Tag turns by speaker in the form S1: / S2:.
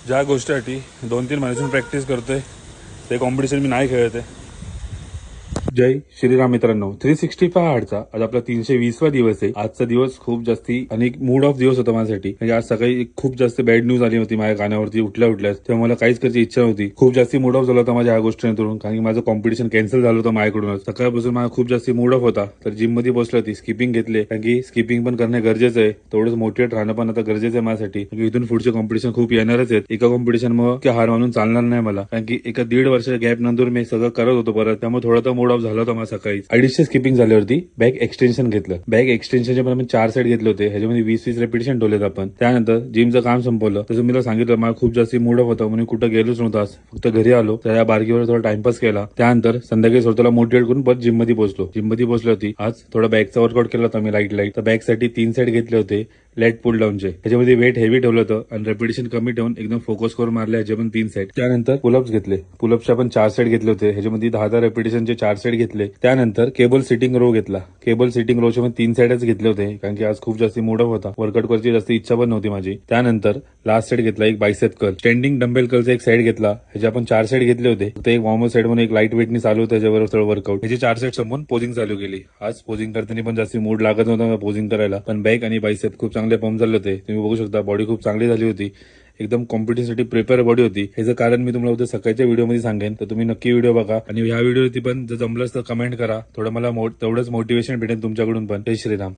S1: ज्या गोष्टीसाठी 2-3 महिन्यापासून प्रॅक्टिस करतोय ते कॉम्पिटिशन मी नाही खेळत आहे. जय श्रीराम मित्रांनो, 365 हार्डचा आज आपला 320वा दिवस आहे. आजचा दिवस खूप जास्ती आणि मूड ऑफ दिवस होता माझ्यासाठी. म्हणजे आज सकाळी खूप जास्त बॅड न्यूज आली होती माझ्या कानावरती उठल्या तेव्हा मला काहीच करायची इच्छा नव्हती. खूप जास्ती मूड ऑफ झाला होता माझ्या ह्या गोष्टींतून, कारण की माझं कॉम्पिटिशन कॅन्सल झालं होतं माझ्याकडूनच. सकाळपासून माझा खूप जास्ती मूड ऑफ होता. तर जिम मध्ये बसलो होती, स्किपिंग घेतले, कारण की स्किपिंग पण करणं गरजेचं आहे. तेवढंच मोटिवेट राहणं पण आता गरजेचं आहे माझ्यासाठी. इथून पुढचे कॉम्पिटिशन खूप येणारच आहेत. एका कॉम्पिटिशन मग हार मानून चालणार नाही मला, कारण की एका 1.5 वर्षाच्या गॅप नंतर मी सगळं करत होतो परत. त्यामुळे थोडा मूड ऑफ झाला होता मला सकाळी. 250 स्किपिंग झाल्यावरती बॅक एक्सटेन्शन घेतलं. बॅक एक्सटेन्शनचे पण आम्ही 4 सेट घेतले होते. ह्याच्यामध्ये 20-20 रेपिटेशन ठेवलेत आपण. त्यानंतर जिमचं काम संपवलं. तसं मी सांगितलं मला खूप जास्त मूड ऑफ होता म्हणून कुठं गेलोच नव्हतं. आज फक्त घरी आलो, त्या बार्गीवर थोडा टाइमपास केला. त्यानंतर संध्याकाळी स्वतःला मोटिवेट करून परत जिम मध्ये पोहोचलो. जिम मध्ये पोहोचलो होती. आज थोडा बॅकचा वर्कआउट केला होता मी लाईट. तर बॅक साठी 3 सेट घेतले होते लेट पुल डाऊनचे. त्याच्यामध्ये वेट हेवी ठेवलं होतं आणि रेपिटेशन कमी ठेवून एकदम फोकस करून मारले ह्याचे पण 3 सेट. त्यानंतर पुलअप्स घेतले. पुलअप्सच्या पण 4 सेट घेतले होते. ह्याच्यामध्ये 10-10 रेपिटेशनचे 4 सेट घेतले. त्यानंतर केबल सिटिंग रो घेतला. केबल सिटिंग रोचे पण 3 सेटच घेतले होते, कारण की आज खूप जास्त मूड ऑफ होता. वर्कआउट करायची जास्त इच्छा पण नव्हती माझी. त्यानंतर लास्ट सेट घेतला एक बायसेप कर्ल. स्टँडिंग डंबेल कर्लचा एक सेट घेतला. ह्याचे आपण 4 सेट घेतले होते. फक्त एक वॉर्मर सेट म्हणून एक लाईट वेटनी चालू होतं, त्याच्यावर थोडं वर्कआउट. ह्याचे 4 सेट संपून पोजिंग चालू केली. आज पोजिंग करताना पण जास्त मूड लागत नव्हता पोजिंग करायला, पण बॅक आणि बायसेप खूप चांगले पंप झाले होते. तुम्ही बघू शकता बॉडी खूप चांगली झाली होती. एकदम कॉम्पिटिशनसाठी प्रिपेअर बॉडी होती. ह्याचं कारण मी तुम्हाला उद्या सकाळच्या व्हिडिओमध्ये सांगेन, तर तुम्ही नक्की व्हिडिओ बघा. आणि ह्या व्हिडिओवरती पण जर जमलंच तर कमेंट करा. थोडं मला तेवढंच मोटिवेशन भेटेल तुमच्याकडून पण. जय श्रीराम.